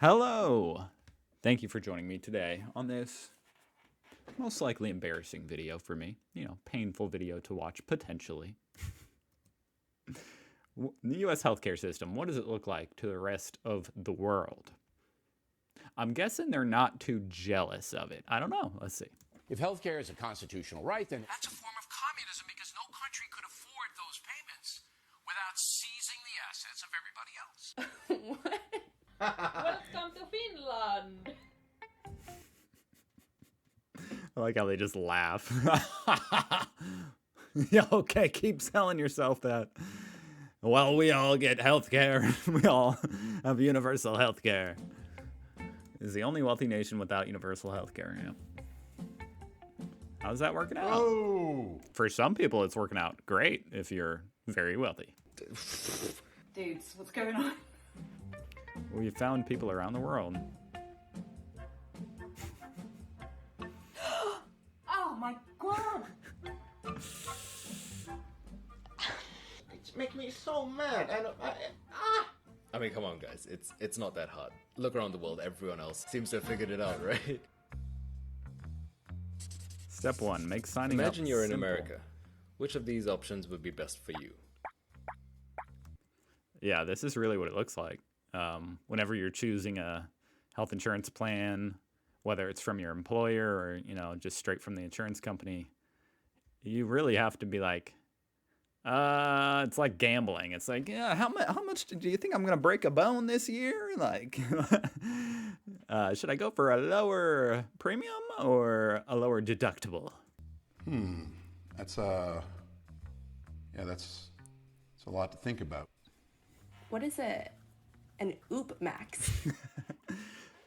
Hello! Thank you for joining me today on this most likely embarrassing video for me. Painful video to watch, potentially. The US healthcare system, what does it look like to the rest of the world? I'm guessing they're not too jealous of it. I don't know. Let's see. If healthcare is a constitutional right, then that's a form of communism because no country could afford those payments without seizing the assets of everybody else. Welcome to Finland! I like how they just laugh. Yeah, okay, keep selling yourself that. Well, we all get healthcare. We all have universal healthcare. Is the only wealthy nation without universal healthcare. Yeah. How's that working out? Oh! For some people, it's working out great if you're very wealthy. Dudes, what's going on? We found people around the world. Oh my god! It's making me so mad. I mean, come on, guys. It's not that hard. Look around the world. Everyone else seems to have figured it out, right? Step 1, make signing up Imagine you're in simple. America. Which of these options would be best for you? Yeah, this is really what it looks like. Whenever you're choosing a health insurance plan, whether it's from your employer or, just straight from the insurance company, you really have to be like, it's like gambling. It's like, yeah, how much do you think I'm going to break a bone this year? Like, should I go for a lower premium or a lower deductible? That's a lot to think about. What is it? An OOP max?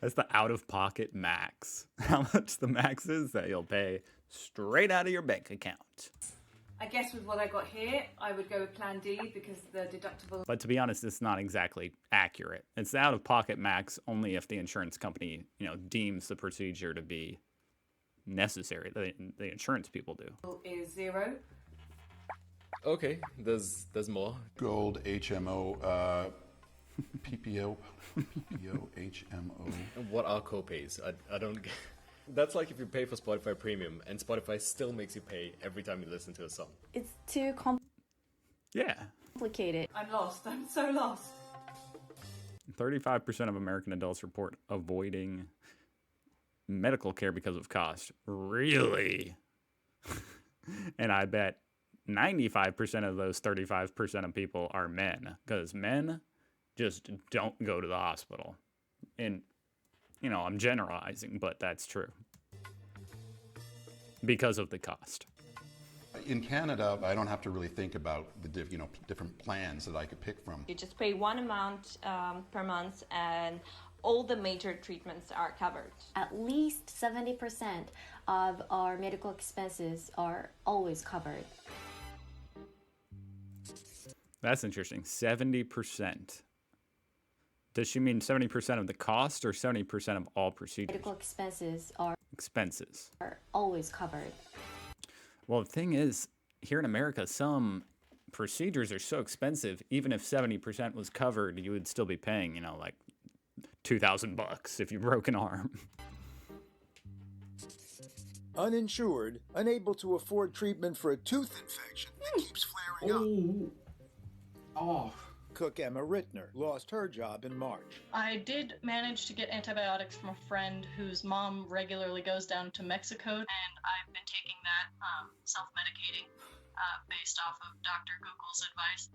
That's the out-of-pocket max. How much the max is that you'll pay straight out of your bank account. I guess with what I got here, I would go with Plan D because the deductible... But to be honest, it's not exactly accurate. It's the out-of-pocket max only if the insurance company, deems the procedure to be necessary. The insurance people do. ...is 0. Okay, there's more. Gold, HMO, PPO, HMO. What are copays? I don't get... That's like if you pay for Spotify Premium and Spotify still makes you pay every time you listen to a song. It's too Yeah. complicated. I'm lost. I'm so lost. 35% of American adults report avoiding medical care because of cost. Really? And I bet 95% of those 35% of people are men, because men just don't go to the hospital. And, I'm generalizing, but that's true. Because of the cost. In Canada, I don't have to really think about the different plans that I could pick from. You just pay one amount per month and all the major treatments are covered. At least 70% of our medical expenses are always covered. That's interesting. 70%. Does she mean 70% of the cost or 70% of all procedures? Medical expenses are always covered. Well, the thing is, here in America, some procedures are so expensive, even if 70% was covered, you would still be paying, like $2,000 if you broke an arm. Uninsured, unable to afford treatment for a tooth infection that keeps flaring up. Cook Emma Rittner lost her job in March. I did manage to get antibiotics from a friend whose mom regularly goes down to Mexico, and I've been taking that self-medicating based off of Dr. Google's advice.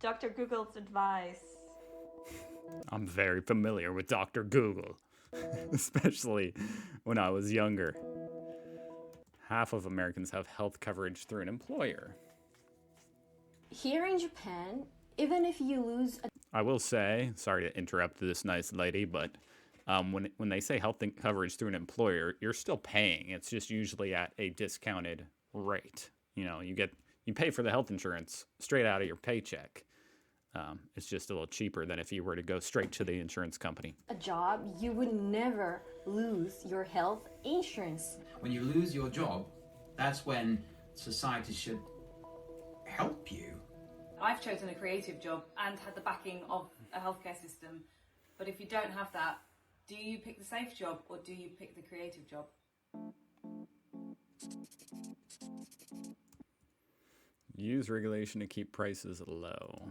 Dr. Google's advice. I'm very familiar with Dr. Google, especially when I was younger. Half of Americans have health coverage through an employer. Here in Japan, even if you lose I will say, sorry to interrupt this nice lady, but when they say health coverage through an employer, you're still paying. It's just usually at a discounted rate. You pay for the health insurance straight out of your paycheck. It's just a little cheaper than if you were to go straight to the insurance company. a job, you would never lose your health insurance. When you lose your job, that's when society should help you. I've chosen a creative job and had the backing of a healthcare system But if you don't have that, do you pick the safe job or do you pick the creative job? Use regulation to keep prices low.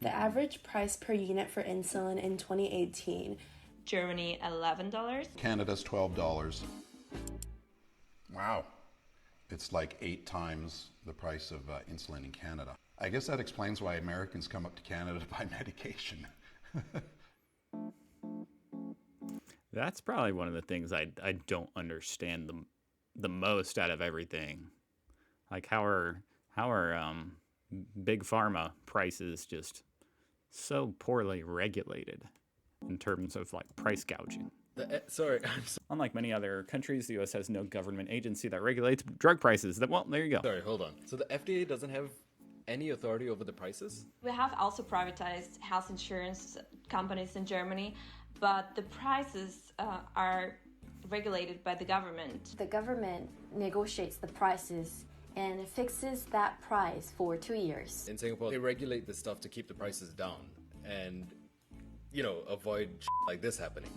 The average price per unit for insulin in 2018. Germany, $11. Canada's $12. Wow. It's like 8 times the price of insulin in Canada. I guess that explains why Americans come up to Canada to buy medication. That's probably one of the things I don't understand the most out of everything. Like how are big pharma prices just so poorly regulated in terms of like price gouging? Sorry. Unlike many other countries, the U.S. has no government agency that regulates drug prices. Well, there you go. Sorry, hold on. So the FDA doesn't have any authority over the prices? We have also privatized health insurance companies in Germany, but the prices are regulated by the government. The government negotiates the prices and fixes that price for 2 years. In Singapore, they regulate this stuff to keep the prices down and, avoid like this happening.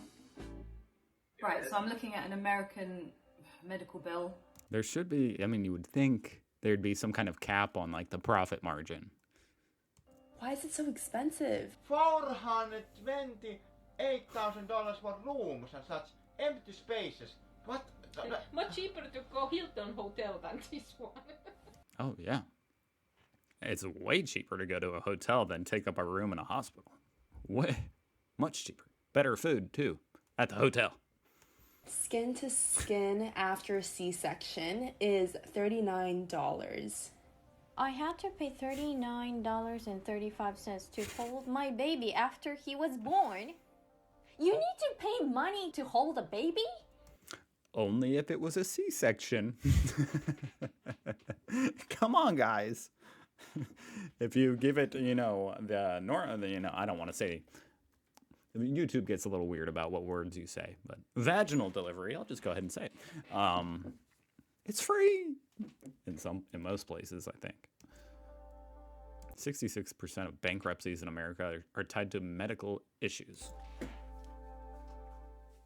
Right, so I'm looking at an American medical bill. There should be, you would think there'd be some kind of cap on like the profit margin. Why is it so expensive? $428,000 for rooms and such empty spaces. What? Much cheaper to go Hilton Hotel than this one. Oh, yeah. It's way cheaper to go to a hotel than take up a room in a hospital. Way much cheaper. Better food, too, at the hotel. Skin to skin after C-section is $39. I had to pay $39.35 to hold my baby after he was born. You need to pay money to hold a baby? Only if it was a C-section. Come on, guys. If you give it, I don't want to say. YouTube gets a little weird about what words you say, but vaginal delivery, I'll just go ahead and say it. It's free in most places, I think. 66% of bankruptcies in America are tied to medical issues.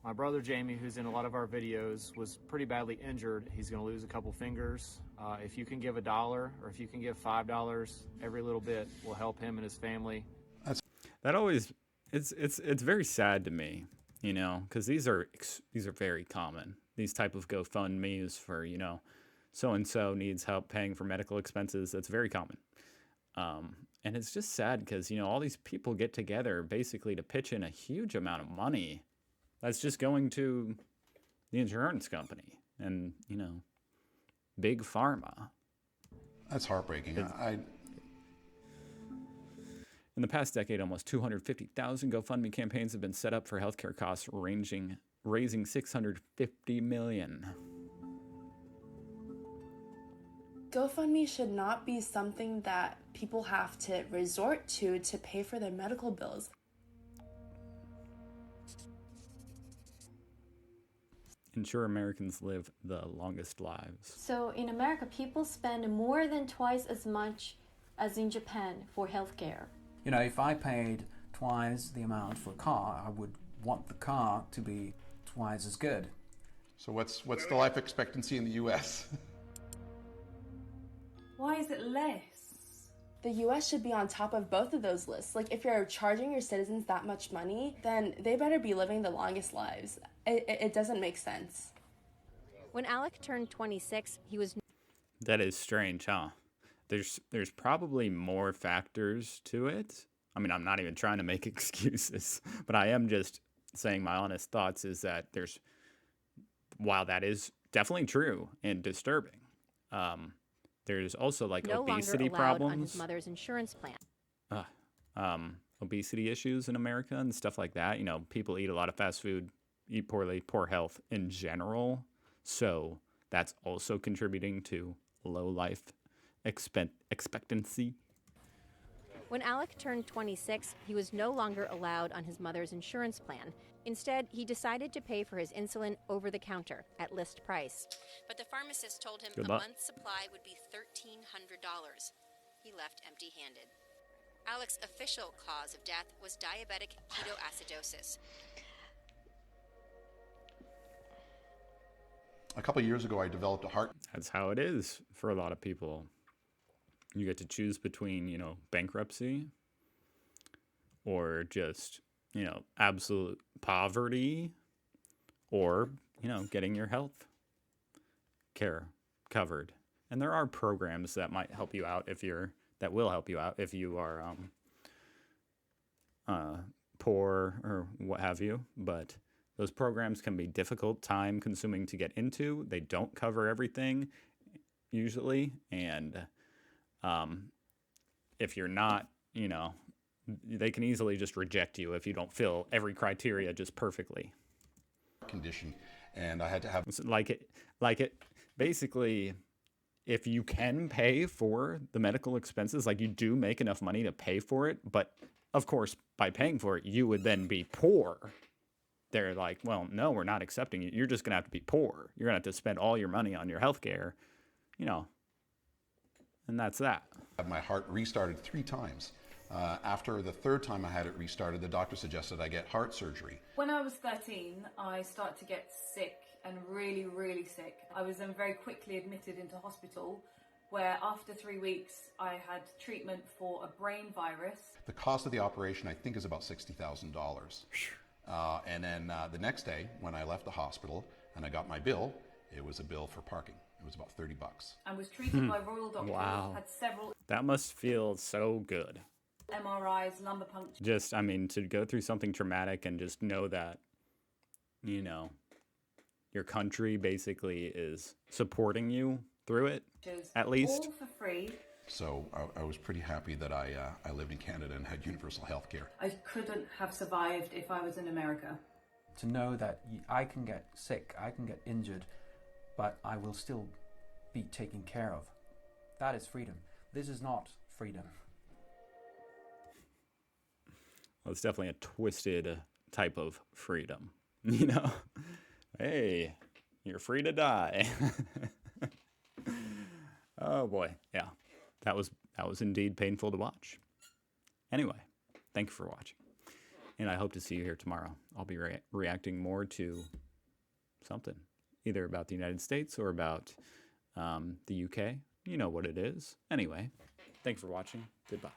My brother Jamie, who's in a lot of our videos, was pretty badly injured. He's going to lose a couple fingers. If you can give $1 or if you can give $5, every little bit will help him and his family. That always, it's very sad to me, because these are very common. These type of GoFundMe's for so and so needs help paying for medical expenses. That's very common. And it's just sad because all these people get together basically to pitch in a huge amount of money. That's just going to the insurance company and, big pharma. That's heartbreaking. In the past decade, almost 250,000 GoFundMe campaigns have been set up for healthcare costs, raising $650 million. GoFundMe should not be something that people have to resort to pay for their medical bills. Ensure Americans live the longest lives. So in America, people spend more than twice as much as in Japan for healthcare. If I paid twice the amount for a car, I would want the car to be twice as good. So what's the life expectancy in the U.S.? Why is it less? The US should be on top of both of those lists. Like, if you're charging your citizens that much money, then they better be living the longest lives. It doesn't make sense. When Alec turned 26, he was... That is strange, huh? There's probably more factors to it. I'm not even trying to make excuses, but I am just saying my honest thoughts is that while that is definitely true and disturbing, there's also like obesity problems. On his mother's insurance plan. Obesity issues in America and stuff like that. People eat a lot of fast food, eat poorly, poor health in general. So that's also contributing to low life expectancy. When Alec turned 26, he was no longer allowed on his mother's insurance plan. Instead, he decided to pay for his insulin over the counter at list price. But the pharmacist told him Good a luck. month's supply would be $1,300. He left empty-handed. Alec's official cause of death was diabetic ketoacidosis. A couple of years ago, I developed a heart. That's how it is for a lot of people. You get to choose between, you know, bankruptcy or just, you know, absolute poverty or, you know, getting your health care covered. And there are programs that might help you out that will help you out if you are poor or what have you. But those programs can be difficult, time consuming to get into. They don't cover everything usually. And if you're not, you know, they can easily just reject you if you don't fill every criteria just perfectly. Condition, and I had to have basically, if you can pay for the medical expenses, like you do make enough money to pay for it, but of course, by paying for it, you would then be poor. They're like, well, no, we're not accepting you. You're just going to have to be poor. You're going to have to spend all your money on your health care, you know, and that's that. I had my heart restarted 3 times. After the 3rd time I had it restarted, the doctor suggested I get heart surgery. When I was 13, I started to get sick and really, really sick. I was then very quickly admitted into hospital, where after 3 weeks I had treatment for a brain virus. The cost of the operation, I think, is about $60,000. And then the next day, when I left the hospital and I got my bill, it was a bill for parking. It was about $30. And was treated by royal doctors. Wow. Had several That must feel so good. MRIs, lumbar puncture. Just, I mean, to go through something traumatic and just know that, you know, your country basically is supporting you through it, at least. All for free. So I was pretty happy that I lived in Canada and had universal health care. I couldn't have survived if I was in America. To know that I can get sick, I can get injured, but I will still be taken care of. That is freedom. This is not freedom. Well, it's definitely a twisted type of freedom, you know? Hey, you're free to die. Oh boy, yeah. That was indeed painful to watch. Anyway, thank you for watching. And I hope to see you here tomorrow. I'll be reacting more to something, either about the United States or about the UK. You know what it is. Anyway, thanks for watching. Goodbye.